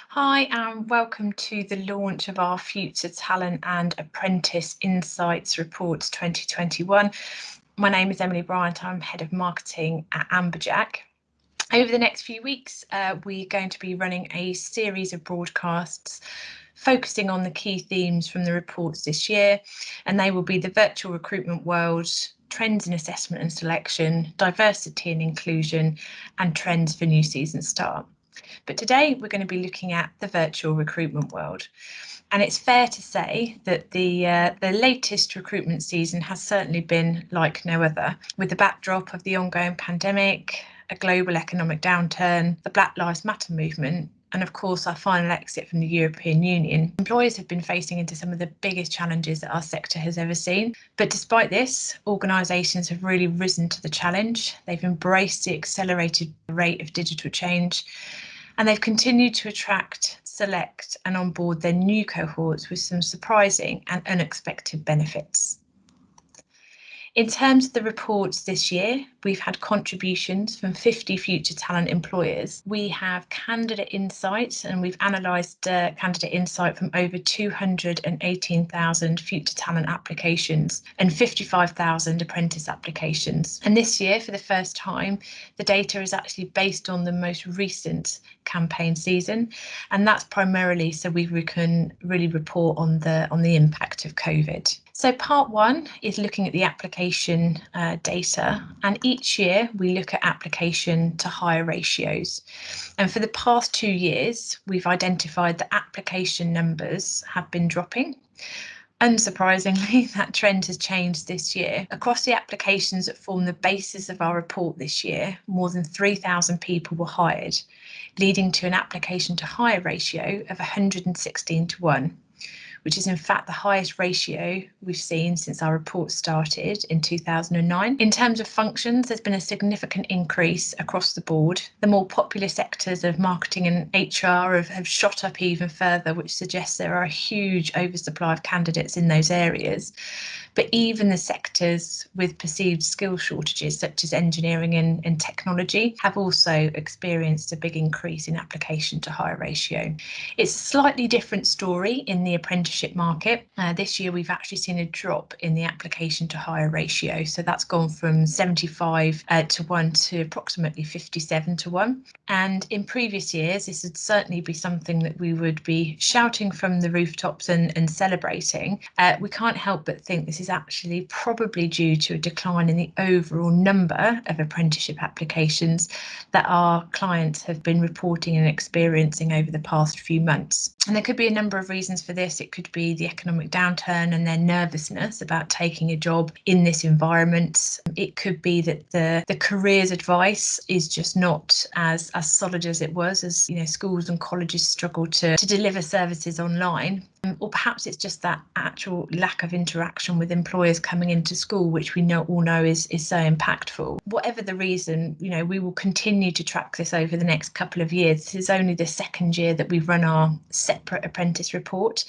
Hi, and welcome to the launch of our Future Talent and Apprentice Insights Reports 2021. My name is Emily Bryant. I'm Head of Marketing at Amberjack. Over the next few weeks, we're going to be running a series of broadcasts focusing on the key themes from the reports this year, and they will be the virtual recruitment world, trends in assessment and selection, diversity and inclusion, and trends for new season start. But today we're going to be looking at the virtual recruitment world. And it's fair to say that the latest recruitment season has certainly been like no other, with the backdrop of the ongoing pandemic, a global economic downturn, the Black Lives Matter movement, and of course our final exit from the European Union. Employers have been facing into some of the biggest challenges that our sector has ever seen. But despite this, organisations have really risen to the challenge. They've embraced the accelerated rate of digital change, and they've continued to attract, select and onboard their new cohorts with some surprising and unexpected benefits. In terms of the reports this year, we've had contributions from 50 future talent employers. We have candidate insights, and we've analysed candidate insight from over 218,000 future talent applications and 55,000 apprentice applications. And this year, for the first time, the data is actually based on the most recent campaign season, and that's primarily so we can really report on the impact of COVID. So part one is looking at the application data, and each year we look at application to hire ratios. And for the past 2 years, we've identified that application numbers have been dropping. Unsurprisingly, that trend has changed this year. Across the applications that form the basis of our report this year, more than 3,000 people were hired, leading to an application to hire ratio of 116:1. Which is in fact the highest ratio we've seen since our report started in 2009. In terms of functions, there's been a significant increase across the board. The more popular sectors of marketing and HR have shot up even further, which suggests there are a huge oversupply of candidates in those areas. But even the sectors with perceived skill shortages, such as engineering and technology, have also experienced a big increase in application to hire ratio. It's a slightly different story in the apprenticeship market. This year, we've actually seen a drop in the application to hire ratio. So that's gone from 75:1 to approximately 57:1. And in previous years, this would certainly be something that we would be shouting from the rooftops and celebrating. We can't help but think this is actually probably due to a decline in the overall number of apprenticeship applications that our clients have been reporting and experiencing over the past few months. And there could be a number of reasons for this. It could be the economic downturn and their nervousness about taking a job in this environment. It could be that the careers advice is just not as solid as it was, as schools and colleges struggle to deliver services online. Or perhaps it's just that actual lack of interaction with employers coming into school, which we all know is so impactful. Whatever the reason, we will continue to track this over the next couple of years. This is only the second year that we've run our separate apprentice report,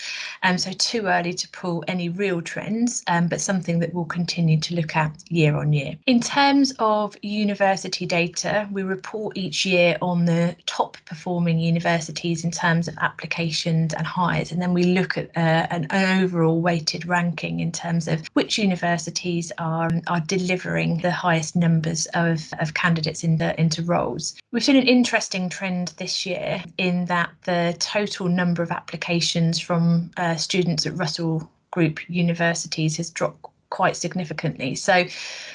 so too early to pull any real trends, but something that we'll continue to look at year on year. In terms of university data, we report each year on the top performing universities in terms of applications and hires, and then we look at an overall weighted ranking in terms of which universities are delivering the highest numbers of candidates into roles. We've seen an interesting trend this year in that the total number of applications from students at Russell Group universities has dropped quite significantly. So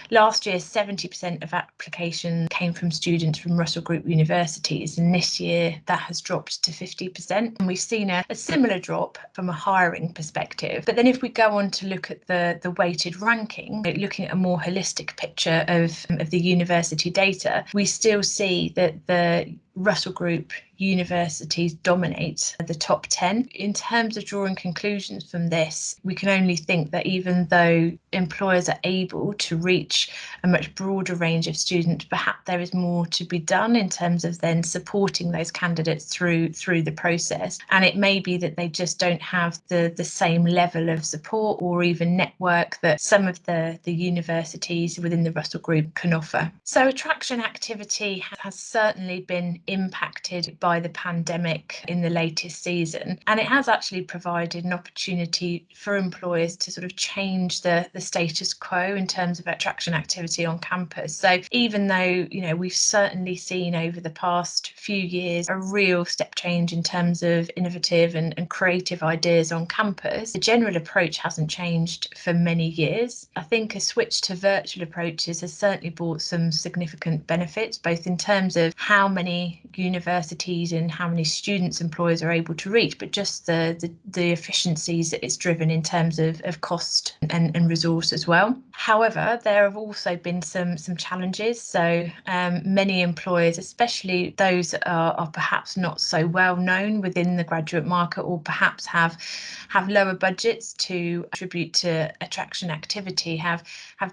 last year, 70% of applications came from students from Russell Group universities, and this year that has dropped to 50%. And we've seen a similar drop from a hiring perspective. But then if we go on to look at the weighted ranking, looking at a more holistic picture of the university data, we still see that the Russell Group universities dominate the top 10. In terms of drawing conclusions from this, we can only think that even though employers are able to reach a much broader range of students, perhaps there is more to be done in terms of then supporting those candidates through the process. And it may be that they just don't have the same level of support or even network that some of the universities within the Russell Group can offer. So attraction activity has certainly been impacted by the pandemic in the latest season, and it has actually provided an opportunity for employers to sort of change the status quo in terms of attraction activity on campus. So even though, we've certainly seen over the past few years a real step change in terms of innovative and creative ideas on campus, the general approach hasn't changed for many years. I think a switch to virtual approaches has certainly brought some significant benefits, both in terms of how many universities and how many students employers are able to reach, but just the efficiencies that it's driven in terms of cost and resource as well. However, there have also been some challenges. So many employers, especially those that are perhaps not so well known within the graduate market, or perhaps have lower budgets to attribute to attraction activity, have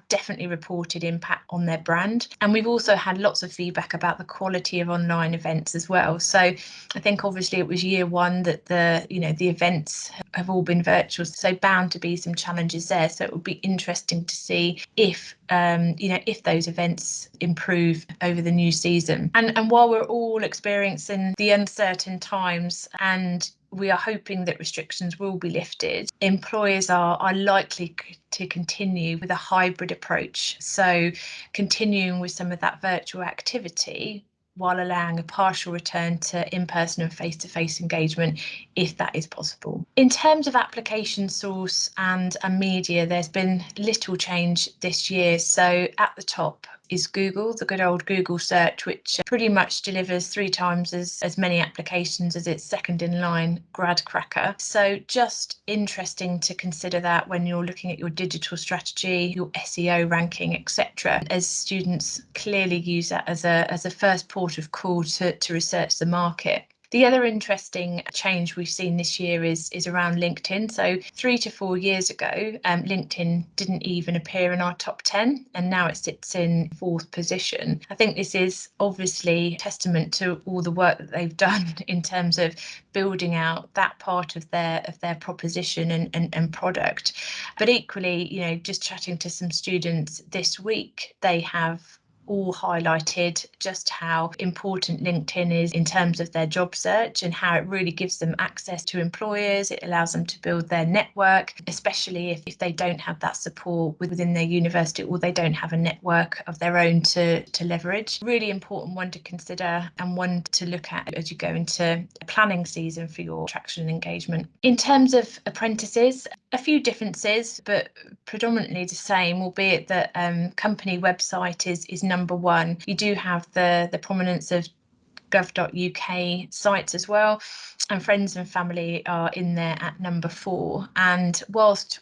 definitely reported impact on their brand. And we've also had lots of feedback about the quality of online events as well. So I think obviously it was year one that the events have all been virtual, so bound to be some challenges there. So it would be interesting to see if those events improve over the new season. And while we're all experiencing the uncertain times and we are hoping that restrictions will be lifted, employers are likely to continue with a hybrid approach. So continuing with some of that virtual activity while allowing a partial return to in-person and face-to-face engagement if that is possible. In terms of application source and media, there's been little change this year. So at the top is Google, the good old Google search, which pretty much delivers 3 times as many applications as its second in line, GradCracker. So just interesting to consider that when you're looking at your digital strategy, your SEO ranking, etc., as students clearly use that as a first port of call to research the market. The other interesting change we've seen this year is around LinkedIn. So 3 to 4 years ago, LinkedIn didn't even appear in our top 10, and now it sits in 4th position. I think this is obviously testament to all the work that they've done in terms of building out that part of their proposition and product. But equally, just chatting to some students this week, they have all highlighted just how important LinkedIn is in terms of their job search and how it really gives them access to employers. It allows them to build their network, especially if they don't have that support within their university or they don't have a network of their own to leverage. Really important one to consider and one to look at as you go into planning season for your attraction and engagement. In terms of apprentices, a few differences, but predominantly the same, albeit that company website is number 1. You do have the prominence of gov.uk sites as well, and friends and family are in there at number 4. And whilst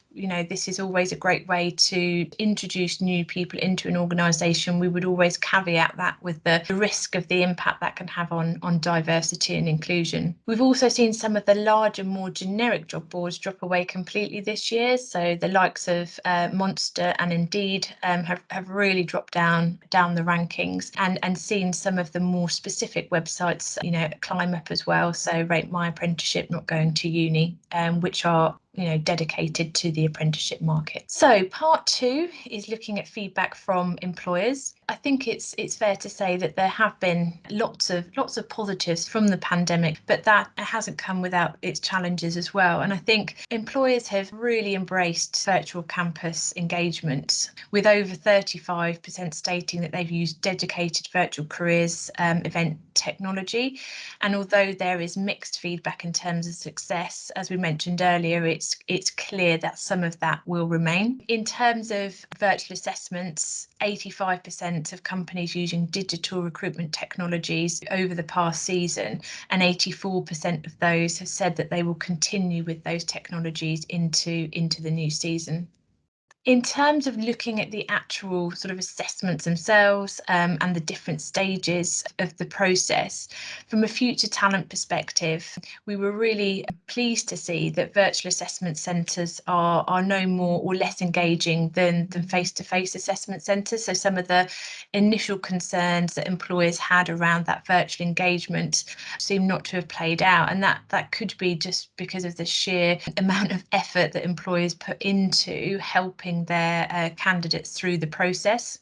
this is always a great way to introduce new people into an organisation, we would always caveat that with the risk of the impact that can have on diversity and inclusion. We've also seen some of the larger, more generic job boards drop away completely this year. So the likes of Monster and Indeed have really dropped down the rankings, and seen some of the more specific websites climb up as well. So Rate My Apprenticeship, Not Going to Uni, which are dedicated to the apprenticeship market. So part 2 is looking at feedback from employers. I think it's fair to say that there have been lots of positives from the pandemic, but that hasn't come without its challenges as well. And I think employers have really embraced virtual campus engagement, with over 35% stating that they've used dedicated virtual careers event technology. And although there is mixed feedback in terms of success, as we mentioned earlier, it's clear that some of that will remain. In terms of virtual assessments, 85% of companies using digital recruitment technologies over the past season, and 84% of those have said that they will continue with those technologies into the new season. In terms of looking at the actual sort of assessments themselves and the different stages of the process, from a future talent perspective, we were really pleased to see that virtual assessment centres are no more or less engaging than face-to-face assessment centres. So some of the initial concerns that employers had around that virtual engagement seem not to have played out, and that could be just because of the sheer amount of effort that employers put into helping their candidates through the process.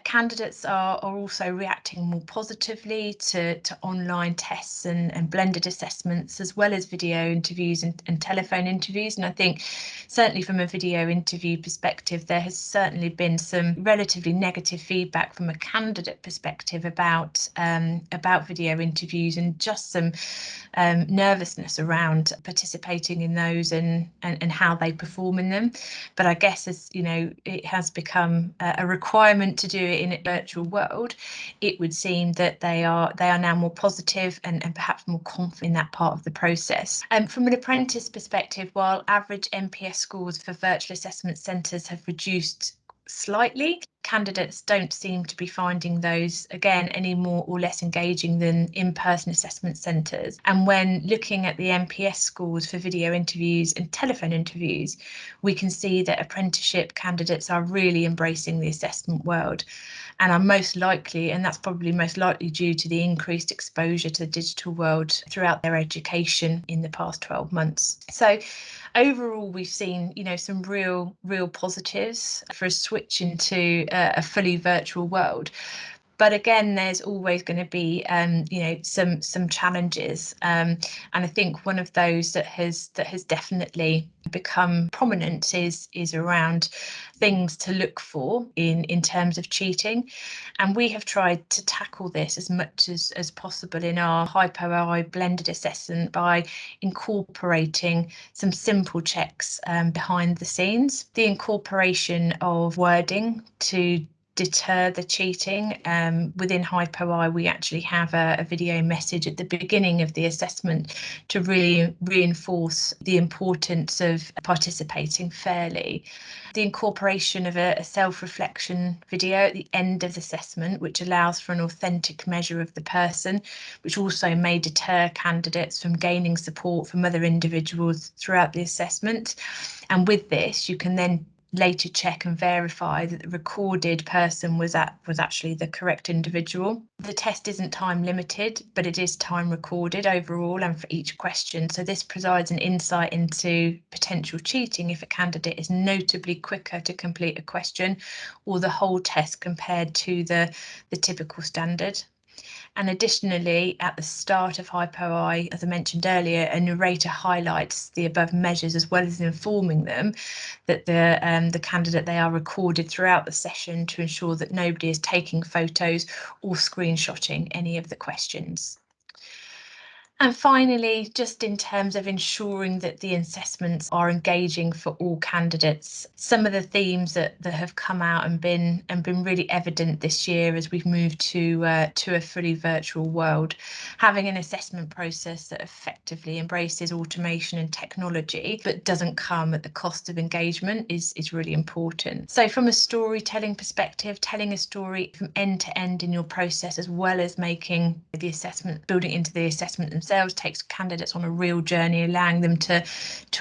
Candidates are also reacting more positively to online tests and blended assessments, as well as video interviews and telephone interviews. And I think certainly from a video interview perspective, there has certainly been some relatively negative feedback from a candidate perspective about video interviews, and just some nervousness around participating in those and how they perform in them. But I guess, as you know, it has become a requirement to do it in a virtual world. It would seem that they are now more positive and perhaps more confident in that part of the process. From an apprentice perspective, while average NPS scores for virtual assessment centres have reduced slightly, candidates don't seem to be finding those, again, any more or less engaging than in-person assessment centres. And when looking at the NPS scores for video interviews and telephone interviews, we can see that apprenticeship candidates are really embracing the assessment world, and are most likely, and that's probably most likely due to the increased exposure to the digital world throughout their education in the past 12 months. So overall, we've seen, you know, some real positives for a switch into a fully virtual world. But again, there's always going to be, you know, some challenges, and I think one of those that has definitely become prominent is around things to look for in terms of cheating. And we have tried to tackle this as much as possible in our Hypo AI blended assessment by incorporating some simple checks behind the scenes. The incorporation of wording to deter the cheating. Within Hypo AI, we actually have a video message at the beginning of the assessment to really reinforce the importance of participating fairly. The incorporation of a self-reflection video at the end of the assessment, which allows for an authentic measure of the person, which also may deter candidates from gaining support from other individuals throughout the assessment. And with this, you can then later check and verify that the recorded person was actually the correct individual. The test isn't time limited, but it is time recorded overall and for each question. So this provides an insight into potential cheating if a candidate is notably quicker to complete a question or the whole test compared to the typical standard. And additionally, at the start of Hypo AI, as I mentioned earlier, a narrator highlights the above measures, as well as informing them that the candidate, they are recorded throughout the session to ensure that nobody is taking photos or screenshotting any of the questions. And finally, just in terms of ensuring that the assessments are engaging for all candidates, some of the themes that have come out and been really evident this year as we've moved to a fully virtual world, having an assessment process that effectively embraces automation and technology but doesn't come at the cost of engagement is really important. So from a storytelling perspective, telling a story from end to end in your process, as well as making the assessment, building into the assessment themselves, takes candidates on a real journey, allowing them to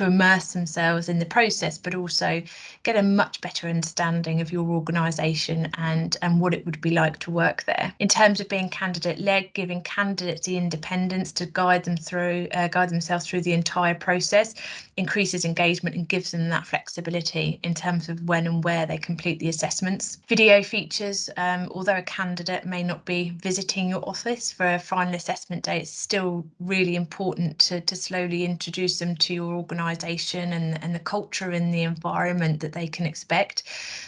immerse themselves in the process, but also get a much better understanding of your organisation and what it would be like to work there. In terms of being candidate-led, giving candidates the independence to guide themselves through the entire process increases engagement and gives them that flexibility in terms of when and where they complete the assessments. Video features, although a candidate may not be visiting your office for a final assessment day, it's still really important to slowly introduce them to your organisation and the culture and the environment that they can expect.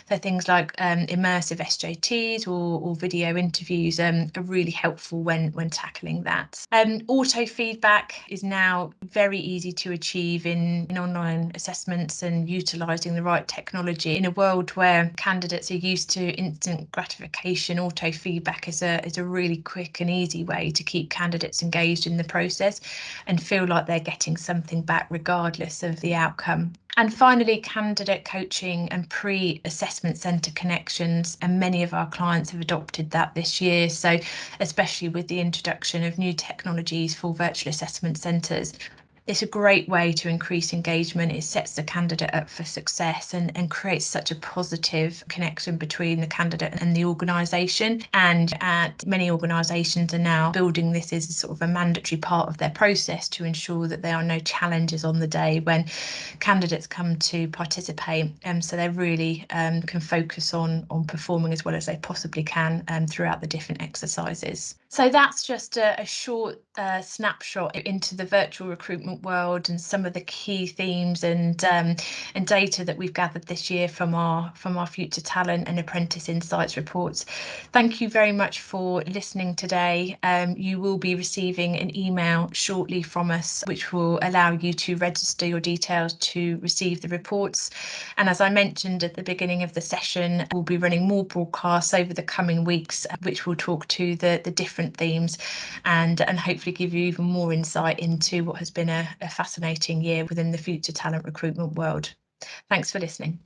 So things like immersive SJTs or video interviews are really helpful when tackling that. Auto feedback is now very easy to achieve in online assessments, and utilising the right technology. In a world where candidates are used to instant gratification, auto feedback is a really quick and easy way to keep candidates engaged in the process and feel like they're getting something back regardless of the outcome. And finally, candidate coaching and pre-assessment centre connections, and many of our clients have adopted that this year. So especially with the introduction of new technologies for virtual assessment centres, It's a great way to increase engagement. It sets the candidate up for success and creates such a positive connection between the candidate and the organisation. And many organisations are now building this as sort of a mandatory part of their process to ensure that there are no challenges on the day when candidates come to participate. So they really can focus on performing as well as they possibly can throughout the different exercises. So that's just a short snapshot into the virtual recruitment world and some of the key themes and data that we've gathered this year from our Future Talent and Apprentice Insights reports. Thank you very much for listening today. You will be receiving an email shortly from us, which will allow you to register your details to receive the reports. And as I mentioned at the beginning of the session, we'll be running more broadcasts over the coming weeks, which will talk to the different themes and hopefully give you even more insight into what has been a fascinating year within the future talent recruitment world. Thanks for listening.